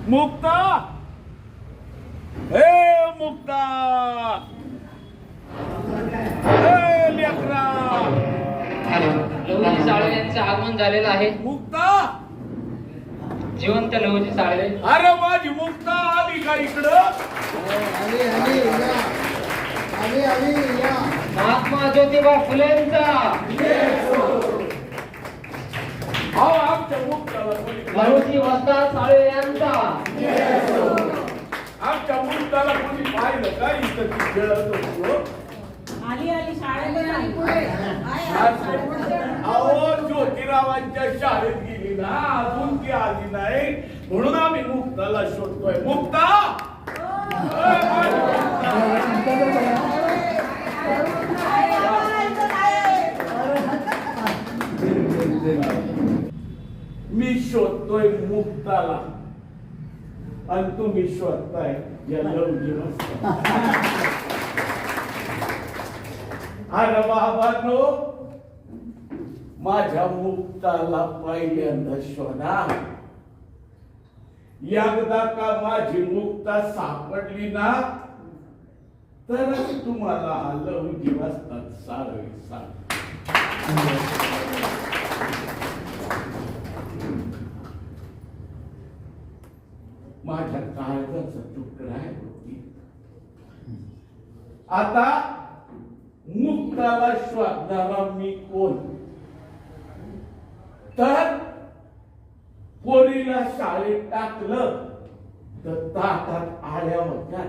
मुक्ता, हे मुक्ता, हे लेकरा. लहुजी साळवे यांचे आगमन झालेलं आहे. मुक्ता, जिवंत लहुजी साळवे. अरे माझी मुक्ता आली का इकडं? महात्मा ज्योतिबा फुलेंचा आमच्या मुक्ताला कोणी लहुजी वस्ताद साळवे यांचा आमच्या मुक्ताला कोणी पाहिलं का इथं ती खेळत होतो. आली आली शाळेला आली अहो ज्योतिरावांच्या शाळेत गेली ना, अजून ती आली नाही, म्हणून आम्ही मुक्ताला शोधतोय. मुक्ता, मी शोधतोय मुक्ताला आणि तुम्ही शोधताय या लवजीला. अरे बाबांनो, माझ्या मुक्ताला पहिल्यांदा शोधा. एकदा का माझी मुक्ता सापडली ना, तरच तुम्हाला लवजी वाजतात सारं सांग. माझ्या काळजाचा तुकडा आहे होती. आता मुक्ताला शोधणारा मी कोण? तर पोरीला शाळेत टाकलं तर ताटात आळ्या होत्या,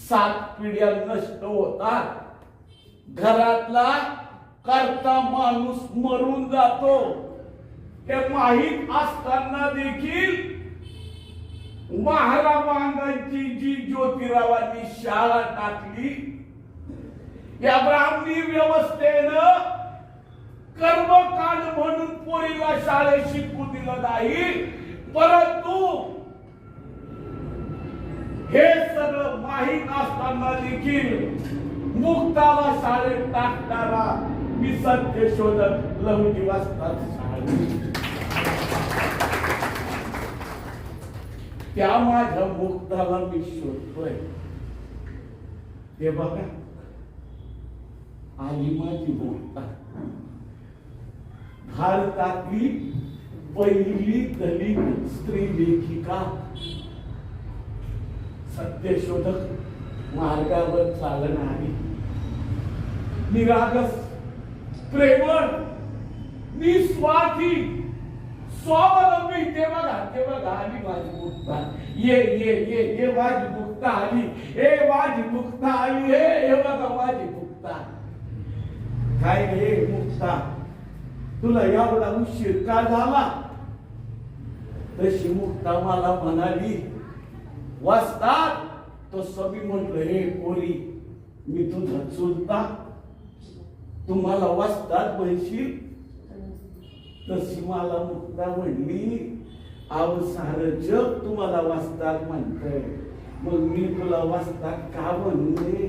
7 पिढ्या नष्ट होतात, घरातला करता माणूस मरून जातो. हे माहीत असताना देखील महारामांची जी ज्योतिरावांनी शाळा टाकली, या ब्राह्मणी व्यवस्थेनं कर्मकांड म्हणून पोरीला शाळेत शिकू दिलं नाही. परंतु हे सगळं माहीत असताना देखील मुक्ताला शाळेत टाकणारा मी सत्य शोधक लहुजी वाजतात शाळेत. त्या माझ्या मुक्ताला मी शोधतोय. हे बघा, आली माझी मुक्ता. भारतातली पहिली दलित स्त्री लेखिका, सत्यशोधक मार्गावर चालणारी, निरागस, प्रेमळ, निस्वार्थी, स्वावलंबी. ते बघा आली माझी मुक्ता. ये ये ये ये माझी मुक्ता आली. हे माझी मुक्ता आली. हे बघा माझी मुक्ता. काय रे मुक्ता, तुला एवढा उशीर का झाला? तशी मुक्ता मला म्हणाली, वाजतात तो सभी म्हटलं, हे पोरी मी तुझा चुलता, तुम्हाला वाजतात म्हणशील? तशी मला मुक्ता म्हणली, अहो सारं जग तुम्हाला वाजतात म्हणतंय, मग मी तुला वाजतात का म्हणले?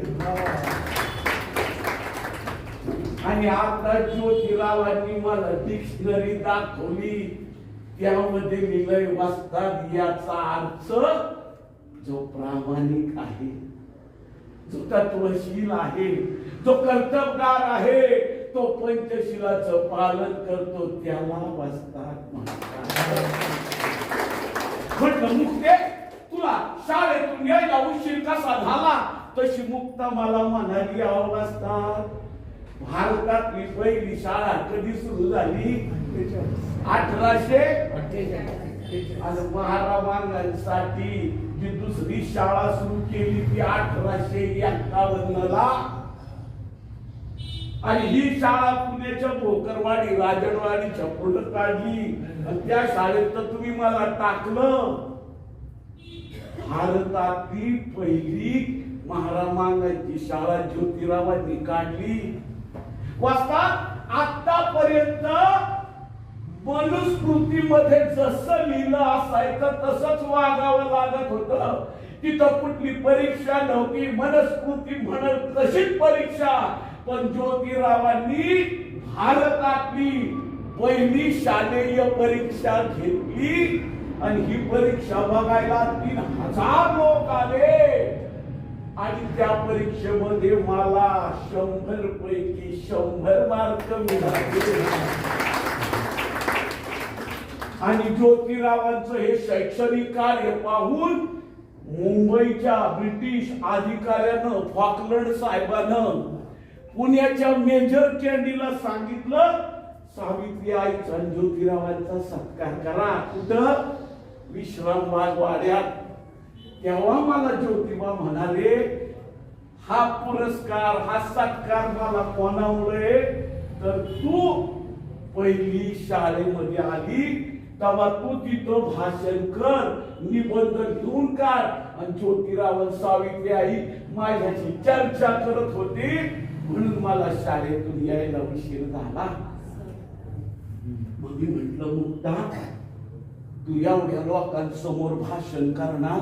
आणि आता ज्योतिरावांनी मला डिक्शनरी दाखवली, त्यामध्ये लिहिलंय वाजतात याचा अर्थ जो प्रामाणिक आहे, जो तत्वशील आहे, जो कर्तबगार आहे, तो पंचशिलाचं पालन करतो, त्याला वाजतात म्हणतात. म्हटलं मुक्ते, तुला शाळेतून यायला उशीर कसा झाला? तशी मुक्ता मला म्हणाली, अहो वाजतात, भारतातली पहिली शाळा कधी सुरू झाली? 1848. आणि महारामांसाठी जी दुसरी शाळा सुरू केली ती 1851 ला. आणि ही शाळा पुण्याच्या भोकरवाडी राजनवाडीच्या पुढे काढली, आणि त्या शाळेत तर तुम्ही मला टाकलं. भारतातली पहिली महारामांची शाळा ज्योतिरावांनी काढली. वास्तवात आतापर्यंत मनुस्मृतीमध्ये जसं लिहिलं असायचं तसंच वागावं लागत होतं. तिथं कुठली परीक्षा नव्हती, मनुस्मृती म्हणत तशीच परीक्षा. पण ज्योतिरावांनी भारतातली पहिली शालेय परीक्षा घेतली आणि ही परीक्षा बघायला 3000 लोक आले आणि त्या परीक्षेमध्ये मला 100 पैकी 100 मार्क मिळाले. आणि ज्योतिरावांचं हे शैक्षणिक कार्य पाहून मुंबईच्या ब्रिटिश अधिकाऱ्यानं फॉकलंड साहेबानं पुण्याच्या मेजर कॅन्डीला सांगितलं, सावित्री आईचा ज्योतिरावांचा सत्कार करा. कुठं? विश्रामबाग वाड्यात. तेव्हा मला ज्योतिबा म्हणाले, हा पुरस्कार, हा सत्कार मला कोणामुळे? तर तू पहिली शाळेमध्ये आली तेव्हा तू तिथं भाषण कर, निबंध घेऊन काढ. आणि ज्योतिराव सावित्री आई माझ्याशी चर्चा करत होती म्हणून मला शाळेतून यायला उशीर झाला. मग मी म्हटलं, मुक्ता तू एवढ्या लोकांसमोर भाषण करणार,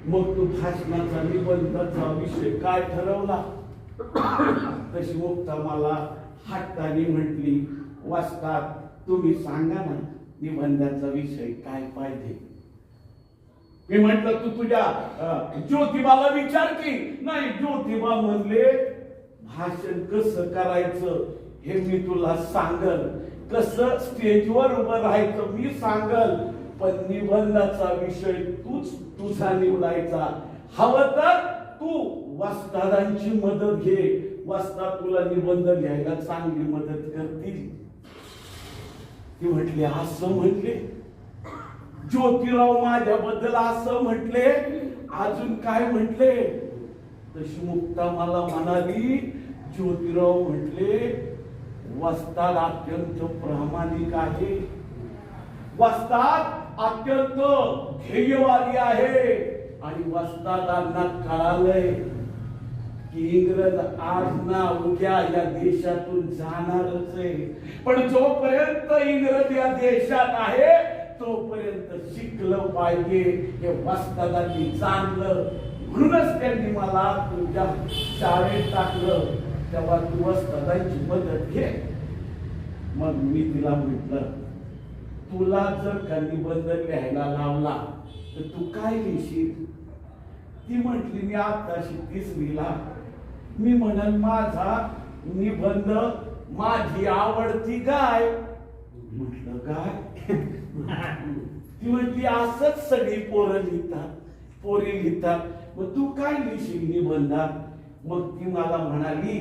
मग तू भाषणाचा निबंधाचा विषय काय ठरवला? तशी मुक्ता मला हट्टाने म्हटली, वाचतात तुम्ही सांगा ना निबंधाचा विषय काय पाहिजे. मी म्हटलं तू तुझ्या ज्योतिबाला विचार की. नाही, ज्योतिबा म्हणले भाषण कसं करायचं हे मी तुला सांगल, कसं स्टेजवर उभं राहायचं मी सांगल, पण निबंधाचा विषय तूच तुझा निवडायचा. हवं तर तू वस्तादांची मदत घे, वस्ताद तुला निबंध घ्यायला चांगली मदत करतील. ती म्हटली, असं म्हटले ज्योतिराव माझ्याबद्दल असं म्हटले, अजून काय म्हटले? तशी मुक्ता मला म्हणाली, ज्योतिराव म्हटले वस्ताद अत्यंत प्रामाणिक आहे, वस्ताद अत्यंत ध्येयवादी आहे. आणि वस्तादांना कळालंय की इंग्रज आज ना उद्या या देशातून जाणारच आहे, पण जोपर्यंत इंग्रज या देशात आहे तोपर्यंत शिकलं पाहिजे हे वस्तादांनी जाणलं. म्हणूनच त्यांनी मला तुझ्या शाळेत टाकलं, तेव्हा तू वस्तादांची मदत घे. मग मी तिला म्हटलं, तुला जर का निबंध लिहायला लावला तर तू काय लिहिशील? ती म्हटली, मी आताशी 30वीला. मी म्हणाल माझा निबंध माझी आवडती गाय. म्हटलं गाय? ती म्हटली, असंच सगळी पोरं लिहितात, पोरी लिहितात, मग तू काय लिहिशील निबंधात? मग ती मला म्हणाली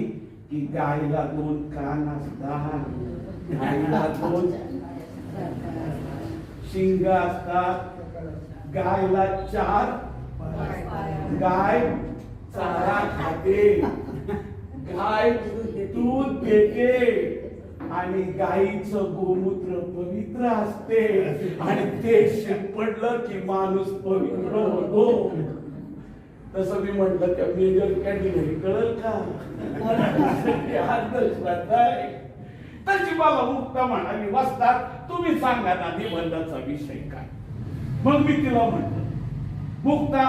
की गायला 2 कान असतात, गायला 2 शिंग असतात, गायला 4 गाय चारा खाते, गाय दूध देते आणि गायीचं गोमूत्र पवित्र असते आणि ते शिरपडलं की माणूस पवित्र होतो. तसं मी म्हटलं, त्या मेजर कॅन्डीला कळल का? अंधश्रद्धा आहे. तशी मला मुक्ता म्हणाली, वस्ताद तुम्ही सांगा ना निबंधाचा विषय काय? मग मी तिला म्हटलं, मुक्ता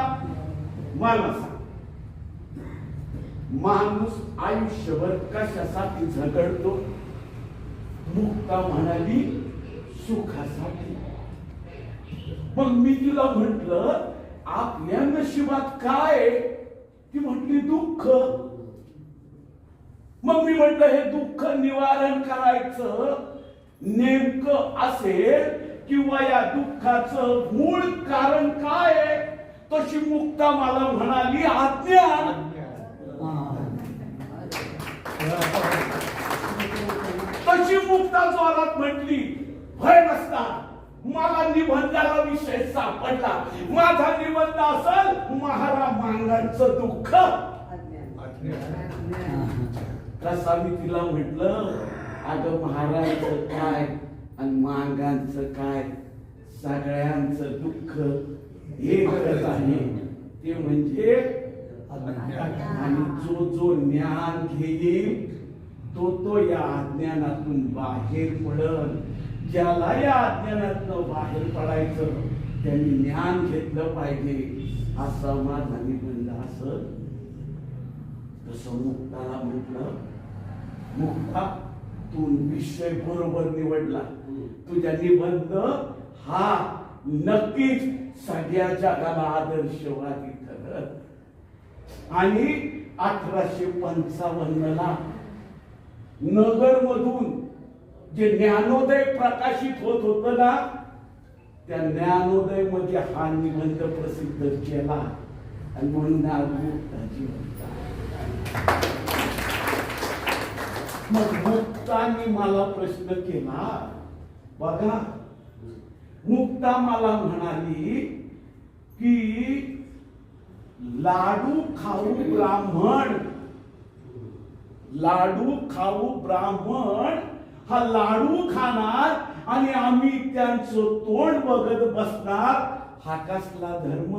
मला सांग, माणूस आयुष्यभर कशासाठी झगडतो? मुक्ता म्हणाली, सुखासाठी. मग मी तिला म्हटलं, आपल्या नशिबात काय? ती म्हटली, दुःख. मग मी म्हटलं, हे दुःख निवारण करायचं नेमकं असेल किंवा या दुःखाचं मूळ कारण काय आहे? तशी मुक्ता मला म्हणाली, अज्ञान. तशी मुक्ता जोरात म्हटली, भय नसता मला निबंधाला विषय सापडला. माझा निबंध असेल महारा मांगांचं दुःख. कसा मी तिला म्हटलं, अगं महाराजचं काय आणि मांगांचं काय, सगळ्यांचं दुःख एकच आहे, ते म्हणजे आणि जो ज्ञान घेईल तो या अज्ञानातून बाहेर पडल. ज्याला या अज्ञानातून बाहेर पडायचं त्यांनी ज्ञान घेतलं पाहिजे, असा माझा निबंध असं. तसं मुक्ताला म्हटलं, मुक्ता तू विषय बरोबर निवडला. तुझ्या निबंध हा नक्कीच सगळ्या जगाला आदर्शवादी ठरत. आणि 1855 ला नगर मधून जे ज्ञानोदय प्रकाशित होत होत ना, त्या ज्ञानोदय मध्ये हा निबंध प्रसिद्ध केला आणि म्हणून आज मुक्ताची म्हणतात. मग मुक्तानी मला प्रश्न केला. बघा, मुक्ता मला म्हणाली की लाडू खाऊ ब्राह्मण, लाडू खाऊ ब्राह्मण हा लाडू खाणार आणि आम्ही त्यांचं तोंड बघत बसणार, हा कसला धर्म?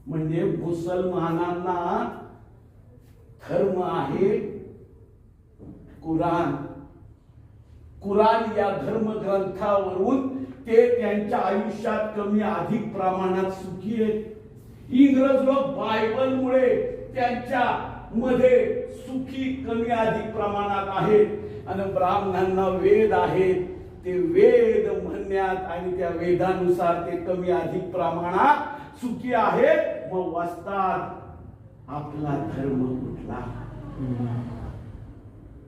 म्हणजे मुसलमानांना धर्म आहे कुराण. कुराण या धर्मग्रंथावरून ते त्यांच्या आयुष्यात कमी अधिक प्रमाणात सुखी आहेत. इंग्रज लोक बायबलमुळे त्यांच्या मध्ये सुखी कमी अधिक प्रमाणात आहेत आणि ब्राह्मणांना वेद आहेत, ते वेद म्हणण्यात आणि त्या वेदानुसार ते कमी अधिक प्रमाणात सुखी आहेत. मग वाचतात आपला धर्म कुठला?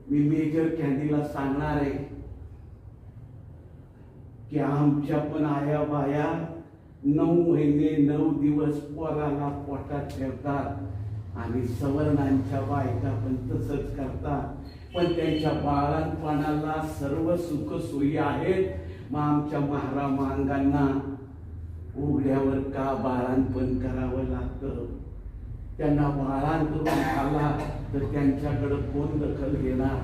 मी मेजर कॅन्डीला सांगणार आहे की आमच्या पण आया बाया 9 महिने 9 दिवस पोराला पोटात ठेवतात आणि सवर्णांच्या बायका पण तसंच करतात. पण त्यांच्या बाळांपणाला सर्व सुख सोयी आहेत. मग आमच्या महारामांगांना उघड्यावर का बाळांपण करावं लागतं? त्यांना बाळांतरून आला तर त्यांच्याकडे कोण दखल घेणार?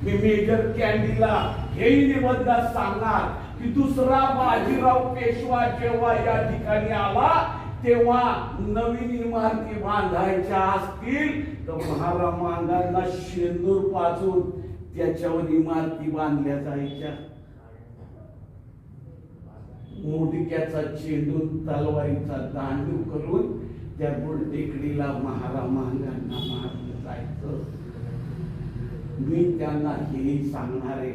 मी मेजर कॅन्डीला हेही निबंधात सांगणार की दुसरा बाजीराव पेशवा जेव्हा या ठिकाणी आला तेव्हा नवीन इमारती बांधायच्या असतील तर महारामांगांना शेंदूर पाजून त्याच्यावर इमारती बांधल्या जायच्या. मोडक्याचा चेंडू तलवारीचा दांडू करून त्या गुलटेकडीला महारामांगांना मारलं जायचं. मी त्यांना हेही सांगणार आहे,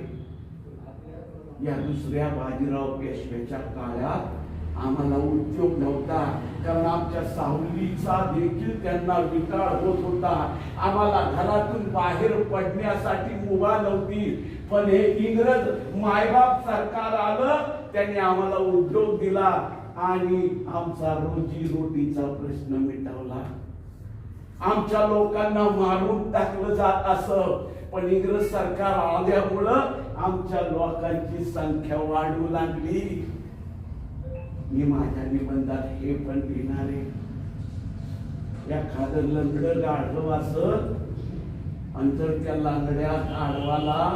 या दुसऱ्या बाजीराव पेशव्याच्या काळात आम्हाला उद्योग नव्हता, कारण आमच्या सावलीचा देखील त्यांना विकार होत होता. आम्हाला घरातून बाहेर पडण्यासाठी मुभा नव्हती. पण हे इंग्रज मायबाप सरकार आलं, त्यांनी आम्हाला उद्योग दिला आणि आमचा रोजी रोटीचा प्रश्न मिटवला. आमच्या लोकांना मारून टाकलं जात असं, पण इंग्रज सरकार आल्यामुळं आमच्या लोकांची संख्या वाढू लागली. मी माझ्या निबंधात हे पण लिहिणार आहे. एखादं लंगड गाढव असत आणि जर त्या लंगड्या गाढवाला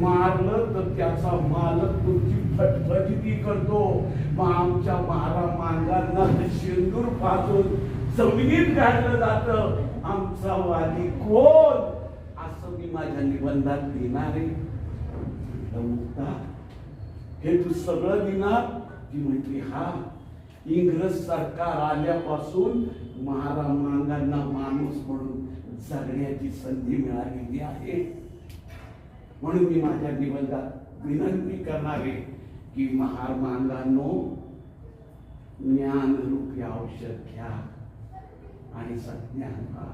मारलं तर त्याचा मालक तुमची फटफटी करतो. मग आमच्या महारामांगांना शेंदूर पाजून जमिनीत गाडलं जातं. आमचा वादी कोण असं मी माझ्या निबंधात लिहिणार आहे. मुक्ता, हे तू सगळं लिहिणार? ती म्हटली, हा, इंग्रज सरकार आल्यापासून महारामांगांना माणूस म्हणून जगण्याची संधी मिळालेली आहे. म्हणून मी माझ्या निबंधात विनंती करणार आहे की महारामांगांनो, ज्ञानरूपी औषध घ्या आणि सज्ञान व्हा.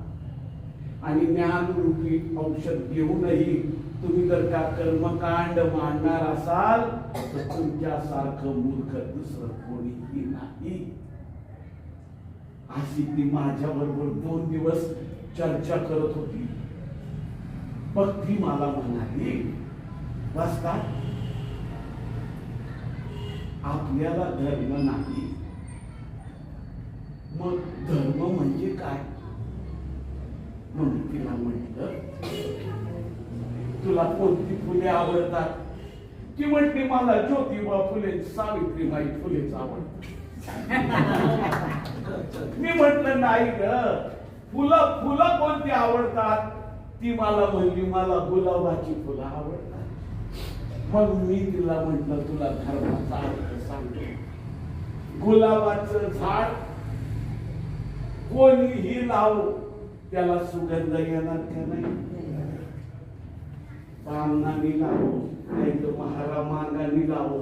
आणि ज्ञानरूपी औषध घेऊनही तुम्ही जर का कर्मकांड मांडणार असाल तर तुमच्यासारखं मूर्ख दुसरं कोणीही नाही. अशी ती माझ्या बरोबर 2 दिवस चर्चा करत होती. मग ती मला म्हणाली, वाचता आपल्याला धर्म नाही. मग धर्म म्हणजे काय? म्हणून तिला म्हटलं, तुला कोणती फुले आवडतात? ती म्हटली, मला ज्योतिबा फुले, सावित्रीबाई फुलेच आवडतात. मी म्हटलं, नाही ग, फुलं फुलं कोणती आवडतात? ती मला म्हणली, मला गुलाबाची फुलं आवडतात. मग मी तिला म्हटलं, तुला धर्माचा अर्थ सांगतो. गुलाबाचं झाड कोणीही लावो, त्याला सुगंध येणार का नाही? बामणाने लावो नाही तर महारामांगाने लावो,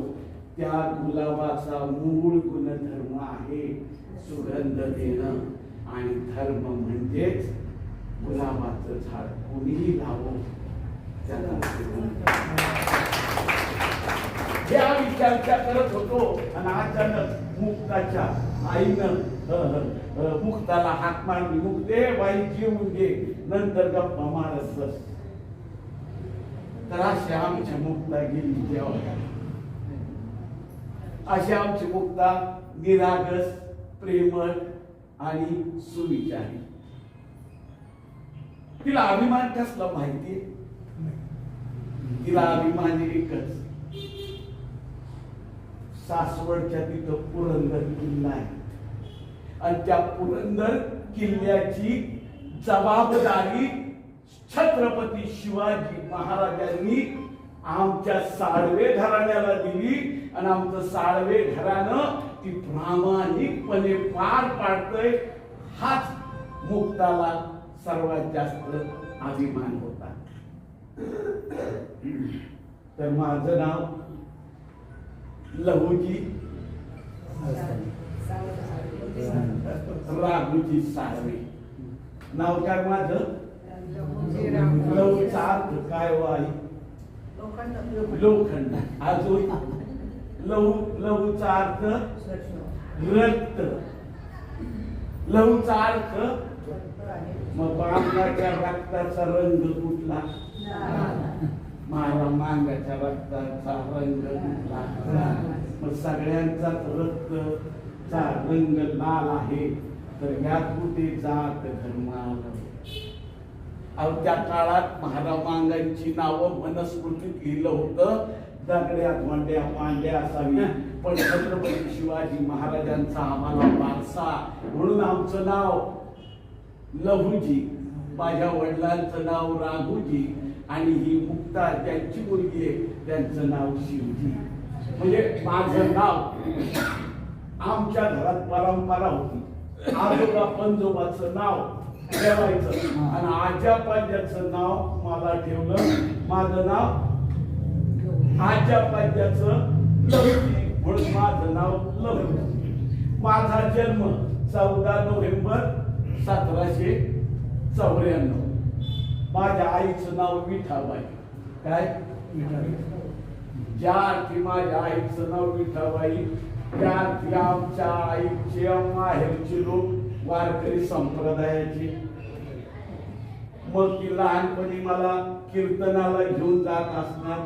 त्या गुलाबाचा मूळ गुणधर्म आहे सुगंध देणं. आणि धर्म म्हणजेच गुलाबाचं झाड कोणीही लावो त्याला या विचारच्या करत होतो आणि अचानक मुक्ताच्या आईनं मुक्ताला हाक मारली, मुक्ते बाई जेवून घे नंतर गप्पा मारत बस. तर अशी आमची मुक्ता गेली जेव्हा. अशी आमची मुक्ता निरागस, प्रेमळ आणि सुविचारी. तिला अभिमान कसला माहितीये? तिला अभिमान एकच, सासवडच्या तिथं पुरंदर किल्ला आहे आणि त्या पुरंदर किल्ल्याची जबाबदारी छत्रपती शिवाजी महाराजांनी आमच्या साळवे घराण्याला दिली आणि आमचं साळवे घराणं ती प्रामाणिकपणे पार पाडतंय. हाच मुक्ताला सर्वात जास्त अभिमान होता. तर माझं नाव लहूजी राघूजी साळवे. नाव काय माझं? लहूचा अर्थ काय वाई? लोखंड. अजून लहूचा अर्थ रक्त. लहूचा अर्थ मग बामणाच्या रक्ताचा रंग कुठला? महारामांगाच्या रक्ताचा रंग कुठला? मग सगळ्यांचाच रक्तचा रंग लाल आहे. तर यात कुठे जात धर्म आलं? त्या काळात महारामांगांची नावं वनस्पतीत लिहिलं होतं दगड्या धोंड्या पांड्या असावी, पण छत्रपती शिवाजी महाराजांचा आम्हाला वारसा म्हणून आमचं नाव लहूजी, माझ्या वडिलांचं नाव राघूजी आणि ही मुक्ता त्यांची मुलगी आहे त्यांचं नाव शिवजी. म्हणजे माझं नाव आमच्या घरात परंपरा होती. आजोबा पंजोबाचं नाव ठेवायचं आणि आज्या पाज्याचं नाव मला ठेवलं. माझं नाव आज्या पाज्याचं लहूजी म्हणून माझं नाव लहूजी. माझा जन्म 14 नोव्हेंबर 1794. माझ्या आईचं नाव विठाबाई. काय? ज्या अर्थी माझ्या आईचं नाव विठाबाई त्या अर्थी आमच्या आईचे माहेरचे लोक वारकरी संप्रदायाचे. मग ती लहानपणी मला कीर्तनाला घेऊन जात असणार.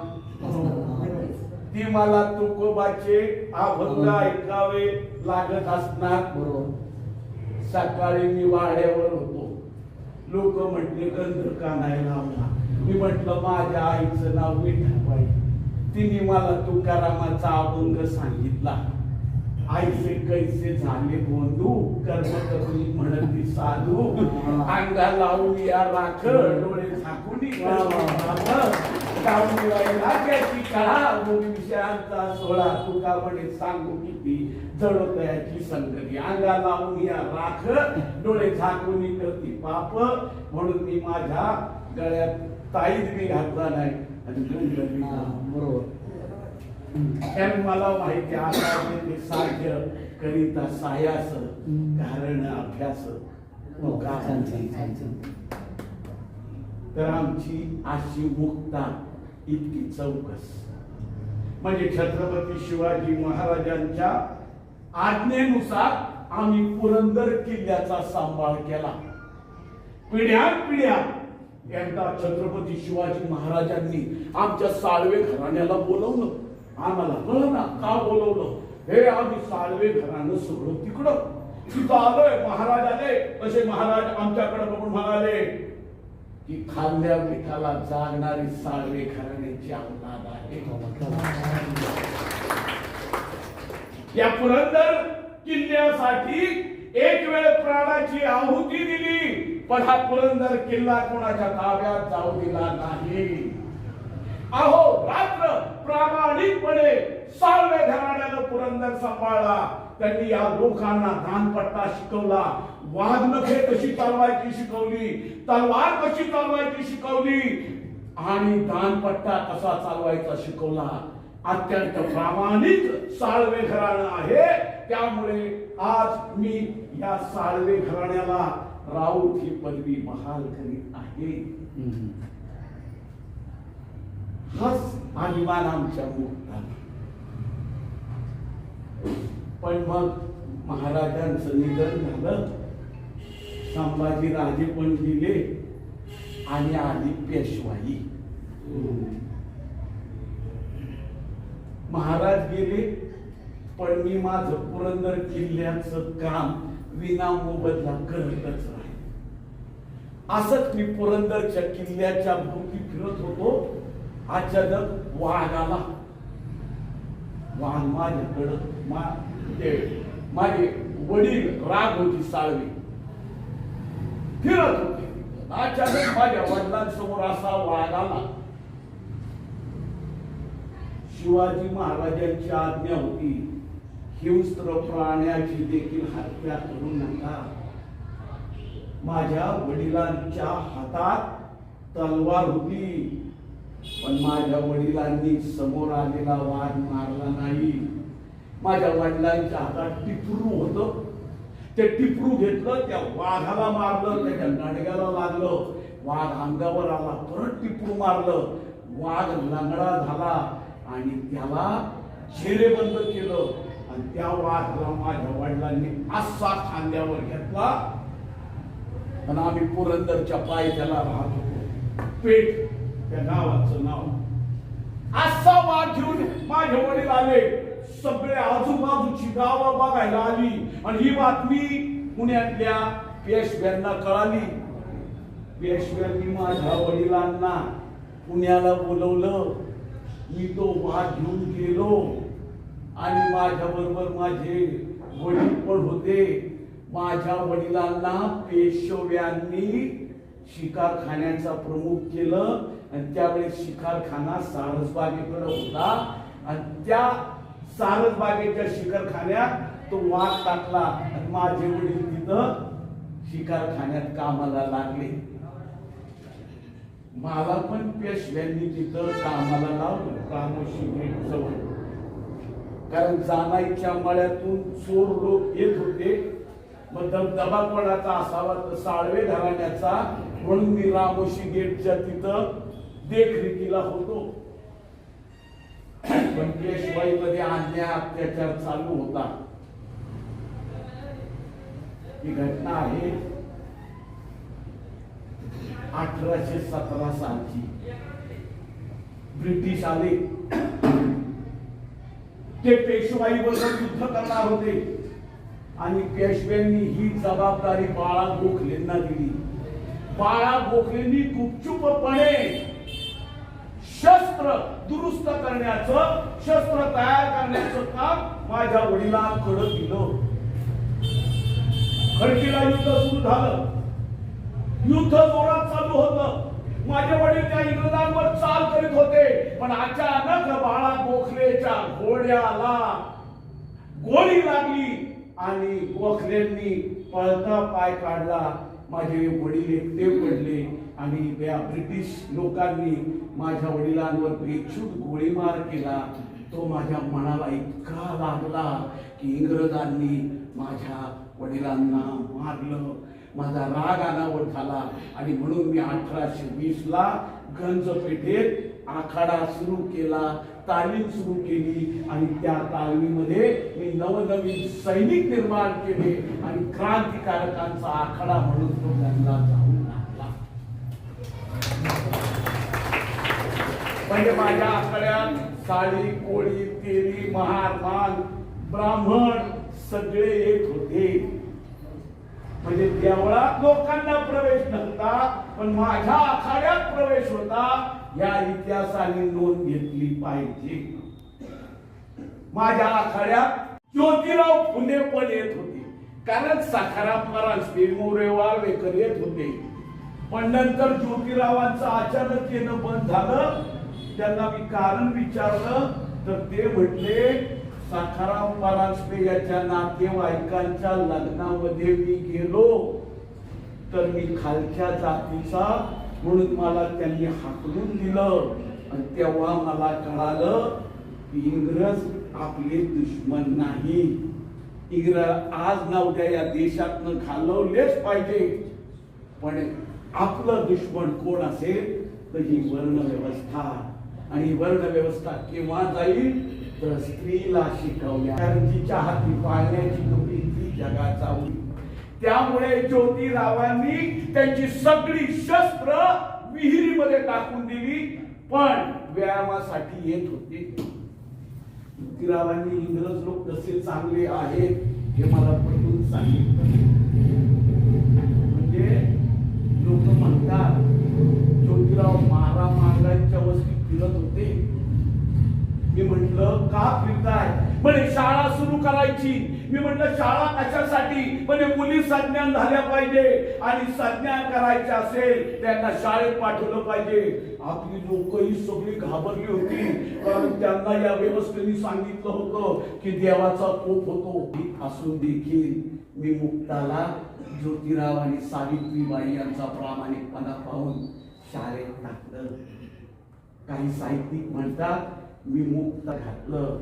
ती मला तुकोबाचे अभंग ऐकावे लागत असणार. सकाळी मी वाड्यावर होतो. लोक म्हटले गंध का नाही लावला. मी म्हटलं माझ्या आईचं नाव विठाबाई. तिने मला तुकारामाचा अभंग सांगितला. आईचे कैसे झाले बोंधू कर्म करून म्हणती साधू अंगा लावून या राखड डोळे झाकून विषयांचा सोळा तुका म्हणे सांगू किती जडोतयाची संगती अंगा लावून या राखड डोळे झाकून करती पाप. म्हणून मी माझ्या गळ्यात ताईत मी घातला नाही आणि बरोबर कारण मला माहिती आहे साध्य करिता सायास कारण अभ्यास. तर आमची अशी मुक्ता इतकी चौकस म्हणजे छत्रपती शिवाजी महाराजांच्या आज्ञेनुसार आम्ही पुरंदर किल्ल्याचा सांभाळ केला. पिढ्यानपिढ्या एकदा छत्रपती शिवाजी महाराजांनी आमच्या साळवे घराण्याला बोलवलं. आम्हाला कळलं ना का बोलवलं. हे आम्ही साळवे घराणं सगळं तिकडं तिथं आलोय. महाराज आले. तसे महाराज आमच्याकडे बघून म्हणाले की खाल्ल्या मिठाला जागणारी साळवे घराण्याची औलाद आहे. या पुरंदर किल्ल्यासाठी एक वेळ प्राणाची आहुती दिली, पण हा पुरंदर किल्ला कोणाच्या ताब्यात जाऊ दिला नाही. अहो रात्र प्रामाणिक प्रामाणिकपणे साळवे घराण्यानं पुरंदर सांभाळला. त्यांनी या लोकांना दानपट्टा शिकवला, वाघनखे कशी चालवायची शिकवली, तलवार कशी चालवायची शिकवली आणि दानपट्टा कसा चालवायचा शिकवला. अत्यंत प्रामाणिक साळवे घराणं आहे. त्यामुळे आज मी या साळवे घराण्याला राऊत ही पदवी बहाल करीत आहे. हाच अभिमान आमच्या मुक्ताला. पण मग महाराजांचं निधन झालं, संभाजी राजे पण गेले आणि आली पेशवाई. महाराज गेले पण मी माझं पुरंदर किल्ल्याचं काम विना मोबदला करतच राहिले. असंच मी पुरंदरच्या किल्ल्याच्या भोवती फिरत होतो. अचानक वाघ आला. वाघ माझ्याकडं माझे वडील राग होती साळवी फिरत होते. अचानक माझ्या वडिलांसमोर असा वाघ आला. शिवाजी महाराजांची आज्ञा होती, हिंस्त्र प्राण्याची देखील हत्या करू नका. माझ्या वडिलांच्या हातात तलवार होती, पण माझ्या वडिलांनी समोर आलेला वाघ मारला नाही. माझ्या वडिलांच्या हातात टिपरू होतं, ते टिपरू घेतलं, त्या वाघाला मारलं, त्याच्या गाडग्याला लागलं. वाघ अंगावर आला, परत टिपरू मारलं. वाघ लंगडा झाला आणि त्याला झेरेबंद केलं आणि त्या वाघाला माझ्या वडिलांनी असा खांद्यावर घेतला. आणि आम्ही पुरंदरच्या पायथ्याला राहत होतो, पेठ त्या गावाचं नाव. असा वाघ घेऊन माझे वडील आले. सगळे आजूबाजूची गावं बघायला आली आणि ही बातमी पुण्यातल्या पेशव्यांना कळाली. पेशव्यांनी माझ्या वडिलांना पुण्याला बोलवलं. मी तो वाघ घेऊन गेलो आणि माझ्या बरोबर माझे वडील पण होते. माझ्या वडिलांना पेशव्यांनी शिकारखान्याचा प्रमुख केलं आणि त्यावेळेस शिकारखाना सारसबागेकडे होता आणि त्या सारसबागेच्या शिकारखान्यात तो वाघ टाकला आणि माझे वडील तिथं शिकारखान्यात कामाला लागले. मला पण पेशव्यांनी तिथं कामाला लावलं, रामोशी गेट जवळ. कारण जानाईच्या मळ्यातून चोर लोक येत होते. मग दबदबा कोणाचा असावा तर साळवे घराण्याचा, म्हणून मी रामोशी गेटच्या तिथं देखरेखीला होतो. पण पेशवाईमध्ये अन्याय अत्याचार चालू होता. ही घटना आहे 1817 सालची. ब्रिटिश आले, ते पेशवाईबरोबर युद्ध करणार होते आणि पेशव्यांनी ही जबाबदारी बाळा गोखलेंना दिली. बाळा गोखलेंनी गुपचूपपणे शस्त्र दुरुस्त करण्याचं, शस्त्र तयार करण्याचं काम माझ्या वडिलांकडे दिलं. खडकीला युद्ध सुरू झालं. युद्ध जोरात चालू होतं. माझे वडील त्या इंग्रजांवर चाल करीत होते, पण अचानक बाळा गोखलेच्या घोड्याला गोळी लागली आणि गोखलेंनी पळता पाय काढला. माझे वडील एकटे पडले आणि त्या ब्रिटिश लोकांनी माझ्या वडिलांवर बेछूट गोळीमार केला. तो माझ्या मनाला इतका लागला की इंग्रजांनी माझ्या वडिलांना मारलं. माझा राग अनावर झाला आणि म्हणून मी 1820 ला गंजपेठेत आखाडा सुरू केला, तालीम सुरू केली आणि त्या तालमीमध्ये मी नवनवीन सैनिक निर्माण केले आणि क्रांतिकारकांचा आखाडा म्हणून तो त्यांना जाऊन लागला. म्हणजे माझ्या आखाड्यात साळी, कोळी, तेली, महार, मान, ब्राह्मण सगळे येत होते. म्हणजे देवळात लोकांना प्रवेश नव्हता, पण माझ्या आखाड्यात प्रवेश होता. या इतिहासाने नोंद घेतली पाहिजे. माझ्या आखाड्यात ज्योतिराव फुले पण येत होते, कारण सखाराम परांजपे, मोरे, वाळवेकर येत होते. पण नंतर ज्योतिरावांचं अचानक येणं बंद झालं. त्यांना मी कारण विचारलं तर ते म्हटले सखाराम परांजपे याच्या नातेवाईकांच्या लग्नामध्ये मी गेलो तर मी खालच्या जातीचा म्हणून मला त्यांनी हाकलून दिलं आणि तेव्हा मला कळालं की इंग्रज आपले दुश्मन नाही. इंग्रज आज ना उद्या या देशातनं घालवलेच पाहिजे, पण आपलं दुश्मन कोण असेल तर ही वर्ण व्यवस्था. आणि वर्ण व्यवस्था केव्हा जाईल तर स्त्रीला शिकवल्या तिच्या हाती पाळण्याची नोकरी ती जगाचा होईल. त्यामुळे ज्योतिरावांनी त्यांची सगळी शस्त्र विहिरीमध्ये टाकून दिली, पण व्यायामासाठी येत होते. ज्योतिरावांनी इंग्रज लोक कसे चांगले आहेत हे मला पटवून सांगितलं. म्हणजे लोक म्हणतात ज्योतिराव मारामारांच्या वस्तीत फिरत होते. मी म्हटलं का फिरताय? म्हणे शाळा सुरू करायची. मी म्हटलं शाळा कशासाठी? म्हणे मुली संज्ञान झाल्या पाहिजे आणि संज्ञान करायचे असेल त्यांना शाळेत पाठवलं पाहिजे. आपली लोकही सगळी घाबरली होती, कारण त्यांना या व्यवस्थेने सांगितलं होतं की देवाचा कोप होतो. असून देखील मी मुक्ताला ज्योतिराव आणि सावित्रीबाई यांचा प्रामाणिकपणा पाहून शाळेत टाकलं. काही साहित्यिक म्हणतात मी मुक्त घातलं.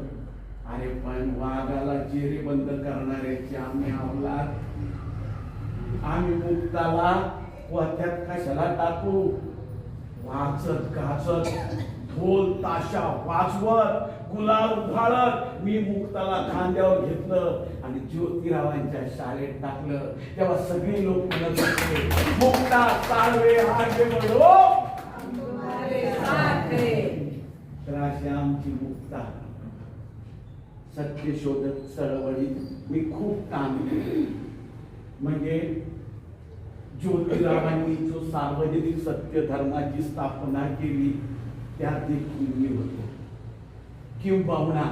अरे पण वाघाला जेरे बंद करणाऱ्याची आम्ही अवलाद, आम्ही मुक्ताला पोत्यात कशाला टाकू? वाचत गाचत ढोल ताशा वाजवत गुलाल उभाळत मी मुक्ताला खांद्यावर घेतलं आणि ज्योतिरावांच्या शाळेत टाकलं. तेव्हा सगळे लोक म्हणत होते मुक्ता साळवे आगे बढो. तर अशी आमची मुक्ता सत्य शोधक चळवळीत मी खूप काम केले. म्हणजे ज्योतिरावांनी जो सार्वजनिक सत्य धर्माची स्थापना केली त्यात देखील मी होतो. किंबहुना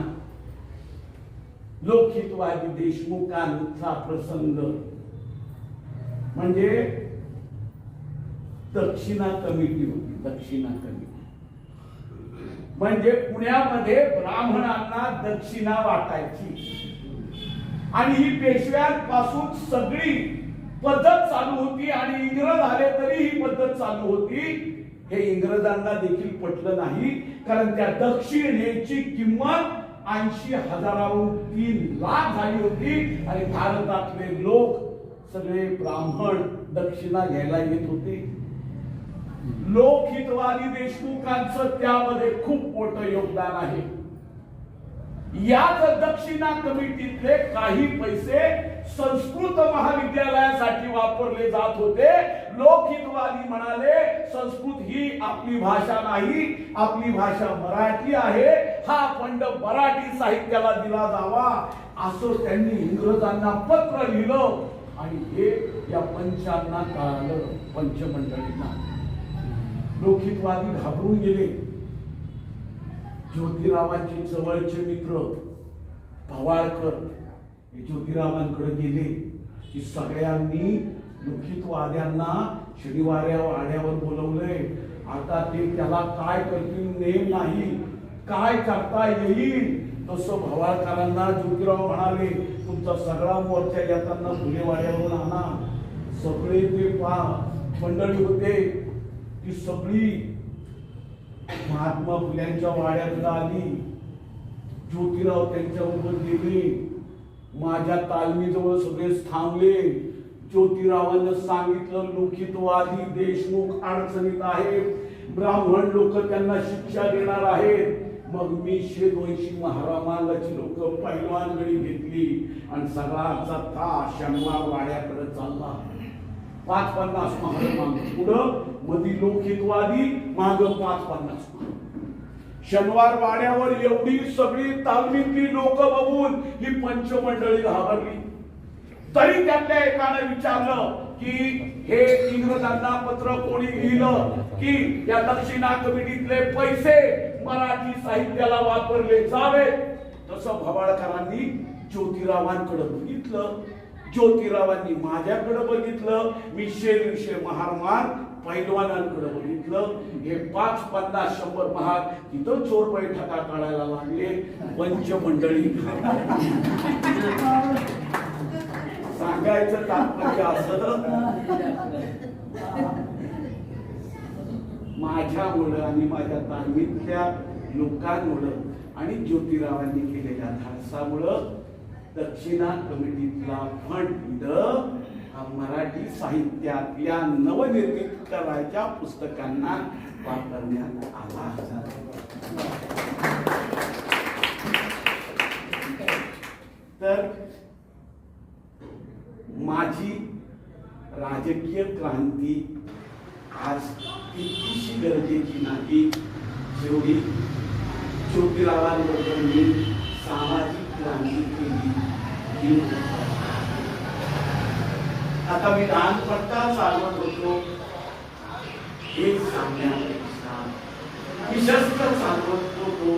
लोकहितवादी देशमुखांचा प्रसंग म्हणजे दक्षिणा कमिटी होती. दक्षिणा कमिटी म्हणजे पुण्यामध्ये ब्राह्मणांना दक्षिणा वाटायची आणि ही पेशव्यांपासून सगळी पद्धत चालू होती आणि इंग्रज आले तरी ही पद्धत चालू होती. हे इंग्रजांना देखील पटलं नाही, कारण त्या दक्षिणेची किंमत 80,000हून 3 लाख झाली होती आणि भारतातले लोक सगळे ब्राह्मण दक्षिणा घ्यायला येत होते. लोकहितवादी देशमुखांचं त्यामध्ये खूप मोठं योगदान आहे. याच दक्षिणा कमिटीतले काही पैसे संस्कृत महाविद्यालयासाठी वापरले जात होते. लोकहितवादी म्हणाले संस्कृत ही आपली भाषा नाही, आपली भाषा मराठी आहे, हा फंड मराठी साहित्याला दिला जावा असं त्यांनी इंग्रजांना पत्र लिहिलं आणि हे या पंचांना कळालं, पंचमंडळींना. लोकहितवादी घाबरून गेले. ज्योतिरावांचे जवळचे मित्र भवाळकर हे ज्योतिरावांकडे गेले की सगळ्यांनी लोकहितवाद्यांना शनिवाऱ्या वाड्यावर बोलवलंय. आता ते त्याला काय करतील नेम नाही, काय करता येईल तसं भवाळकरांना ज्योतिराव म्हणाले तुमचा सगळा मोर्चा येताना फुलेवाड्यावरून आणा. सगळे ते मंडळी होते ती सगळी महात्मा फुल्यांच्या वाड्यात आली. ज्योतिराव त्यांच्याबरोबर गेले. माझ्या तालमीजवळ सगळे थांबले. ज्योतिरावांना सांगितलं लोकहितवादी देशमुख अडचणीत आहेत, ब्राह्मण लोक त्यांना शिक्षा देणार आहेत. मग मी 100-200 महारामांगाची लोक पैलवानगडी घेतली आणि सगळा जत्था शनिवार वाड्याकडे चालला. 5-50 महारामांग पुढं मधी लोकहितवादी माग 5-50. शनिवार वाड्यावर एवढी सगळी तालमीतली लोक बघून ही पंचमंडळी घाबरली. तरी त्यातल्या एकाने विचारलं की हे इंग्रजांना पत्र कोणी लिहिलं की या दक्षिणा कमिटीतले पैसे मराठी साहित्याला वापरले जावेत. तसं भवाळकरांनी ज्योतिरावांकडे बघितलं, ज्योतिरावांनी माझ्याकडे बघितलं. मी 100-100 महारमान पैलवानांकडे बघितलं. हे 5, 50, 100 महाग तिथं चोर बैठका काढायला लागले. पंचमंडळी सांगायचं तात्पर्य असं, माझ्यामुळं आणि माझ्या तालमीतल्या लोकांमुळं आणि ज्योतिरावांनी केलेल्या धाडसामुळं दक्षिणा कमिटीतला फंड मराठी साहित्यातल्या नवनिर्मित करायच्या पुस्तकांना वापरण्यात आला. तर माझी राजकीय क्रांती आज तितकीशी गरजेची नाही जेवढी ज्योतिरावांबरोबर मी सामाजिक क्रांती केली. आता मी लहानपणा चालवत होतो हे सांगण्यापेक्षा, मी शस्त्र चालवत होतो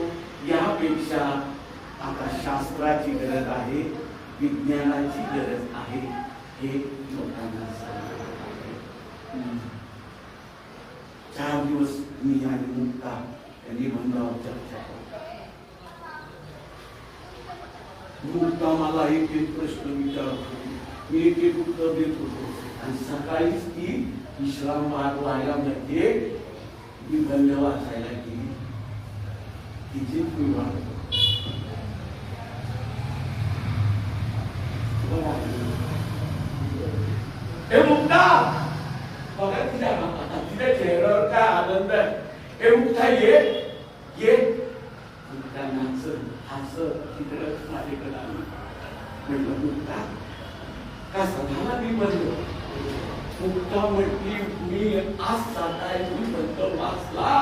यापेक्षा आता शास्त्राची गरज आहे, विज्ञानाची गरज आहे हे लोकांना सांगायचं. 4 दिवस मी आणि मुक्ता या निबंधावर चर्चा करतो. मुक्ता मला एक प्रश्न विचारत होती, मी एक उत्तर देत होतो आणि सकाळीच ती विश्रामबाग वाड्यामध्ये निबंध वाचायला गेली. तिची मी वाटतो हे मुक्ता बघा तिच्या चेहऱ्यावर काय आनंद आहे. हे मुक्ता ये ये मुक्ता नाचत हसत तिकडं माझ्याकडे आली. म्हटलं मुक्ता कसा झाला निबंध? मुक्ता म्हटली मी आज सकाळी निबंध वाचला.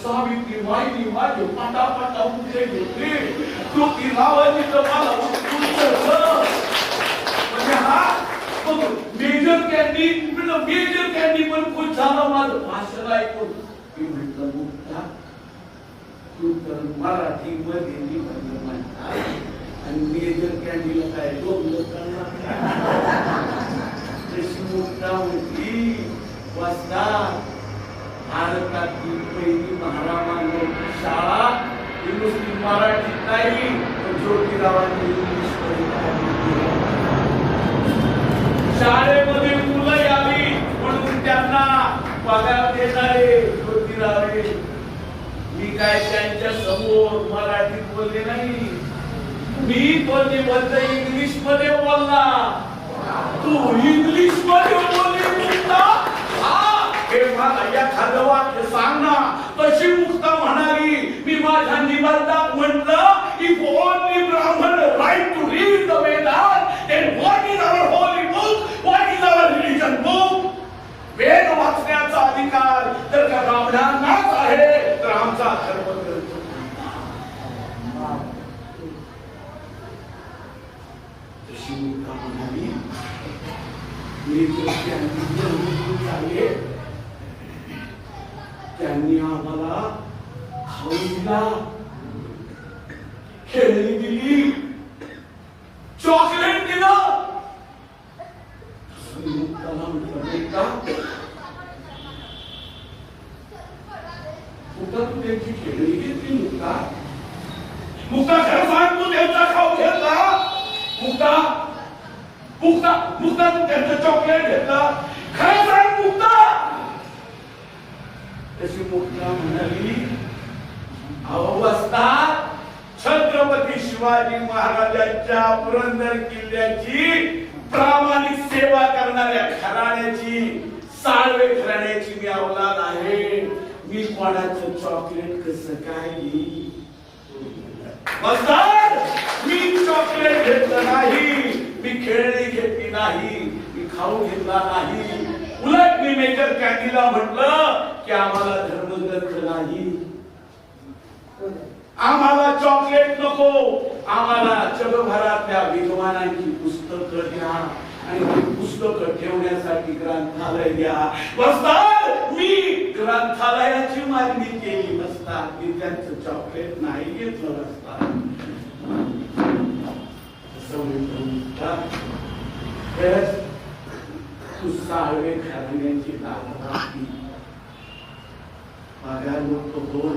सावित्रीबाईंनी माझे पाटापाटा उठे घेतले. ज्योतिरावांनी तर मला म्हणजे हा मेजर कॅन्डी पण खुश झाला माझं भाषण ऐकून. मी म्हटलं मुक्ता तू तर मराठी मध्ये निबंध म्हणता आणि मेजर कॅन्डीला काय डोंगर करणार? तशी मुक्ता म्हटली वाचतात भारतातील पहिली महारामांची शाळा ही नुसती मराठीत नाही तर ज्योतिरावांनी इंग्लिश शाळेमध्ये मुलं आली म्हणून त्यांना पगार देणारे ज्योतिरावे. मी काय त्यांच्या समोर मराठीत बोलले नाही, मी तो निबंध इंग्लिश मध्ये बोलला. तू इंग्लिश मध्ये बोलली मुक्ता? हे मला एखादं वाक्य सांग ना. तशी मुक्ता म्हणाली मी माझ्या निबंधात म्हटलं if only Brahmin right to read the Vedas then what is our holy book, what is our religion book? वेद वाचण्याचा अधिकार तर का ब्राह्मणांनाच आहे तर आमचा धर्मग्रंथ तशी मुक्ता म्हणाली मी त्यांनी आम्हाला खाऊ दिला, खेळणी दिली, चॉकलेट दिलं. मुक्ताला म्हटलं का मुक्ता तू त्यांची खेळणी घेतली? मुक्ता मुक्ता खरं सांग तू त्यांचा खाऊ घेतला? मुक्ता मुक्ता मुक्ता तू त्यांचं चॉकलेट घेतला? खरं सांग मुक्ता. तशी मुक्ता म्हणाली अवस्था छत्रपती शिवाजी महाराजांच्या पुरंदर किल्ल्याची प्रामाणिक सेवा करणाऱ्या घराण्याची साळवे घराण्याची मी अवलाद आहे. मी कोणाचं चॉकलेट कसं काय घेईन? मी चॉकलेट घेतलं नाही, मी खेळणी घेतली नाही, मी खाऊ घेतला नाही. उलट मी मेजर कॅन्डीला म्हटलं की आम्हाला धर्मग्रंथ नाही, आम्हाला चॉकलेट नको, आम्हाला जगभरातल्या विद्वानांची पुस्तकं द्या आणि ती पुस्तकं ठेवण्यासाठी ग्रंथालय द्या. बसतात मी ग्रंथालयाची मागणी केली बसतात मी त्यांचं चॉकलेट नाही घेतलं बसतात. तू साळवे घराण्यांची नागराती पगार मुक्त हो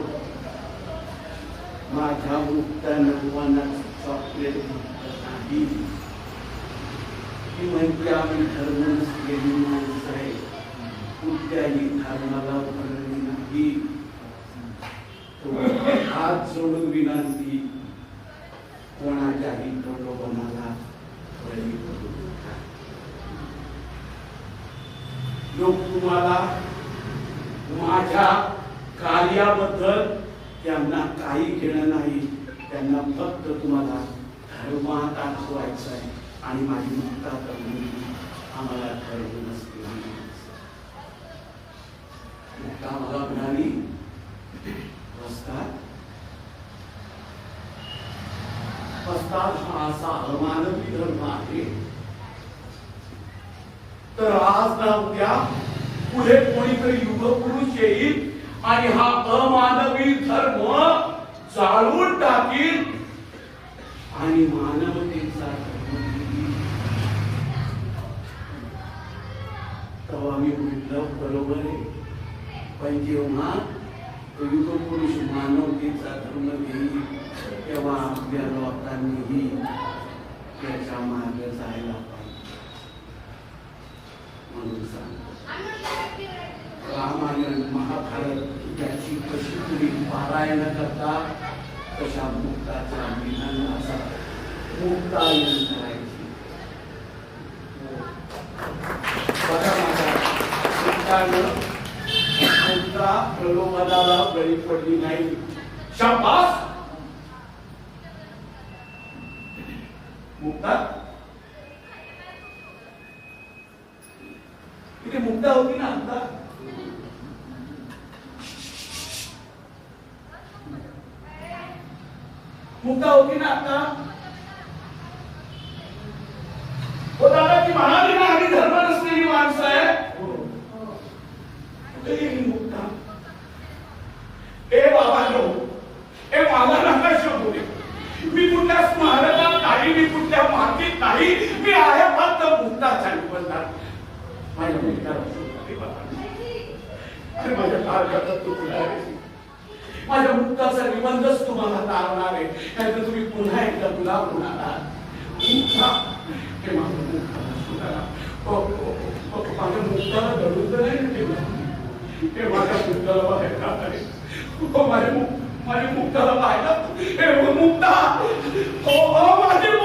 माझ्या मुक्तानं मनात चॉकलेट नाही ती म्हणजे आम्ही धर्म नसलेली माणसं आहे कुठल्याही धर्माला भरली नाही हात जोडून विनंती कोणाच्याही प्रलोभनाला बळी पडू नका लोक तुम्हाला माझ्या कार्याबद्दल त्यांना काही घेणं नाही त्यांना फक्त तुम्हाला धर्मात दाखवायचं आहे आणि माझी मुक्ता करून आम्हाला धर्म नसते मुक्ता मला म्हणाली वस्ताद हा असा अमानवी धर्म आहे तर आज ना उद्या पुढे कोणीतरी युगपुरुष येईल आणि हा अमानवी धर्म जाळून टाकील आणि मानवतेचा धर्म घेईल तेव्हा मी म्हटलं बरोबर आहे पण जेव्हा युगपुरुष मानवतेचा धर्म घेईल तेव्हा आपल्या लोकांनीही त्याच्या मागे जायला पाहिजे म्हणून सांगतो रामायण महाभारत याची कशी तुम्ही पारायण करता तशा मुक्ताच्या विधानाचा मुक्तायन करायची बघा माझ्या मुक्तानं मुक्ता प्रलोभनाला बळी पडली नाही शाबास मुक्ता इथे मुक्ता होती ना आता मुक्ता होती ना आता हो दादा ती म्हणाली ना आम्ही धर्म नसलेली माणसं आहे मुक्ता ए बाबा नो ए मला नका शोधू दे मी कुठल्या स्मारकात नाही मी कुठल्या मातीत नाही मी आहे फक्त मुक्ताचा निबंधार माझ्या मुक्ताला अरे माझ्या पालकाचा तुकडा माझ्या मुक्ताचा निबंधच तुम्हाला तारणार आहे नाहीतर तुम्ही पुन्हा एकदा गुलाब होणार मुक्ता हे माझं मुक्ताला सुधारा माझ्या मुक्ताला धरून तर नाही ठेवलं हे माझ्या मुक्ताला बाहेर काढावे माझ्या मुक्ताला बाहेर मुक्ता हो माझी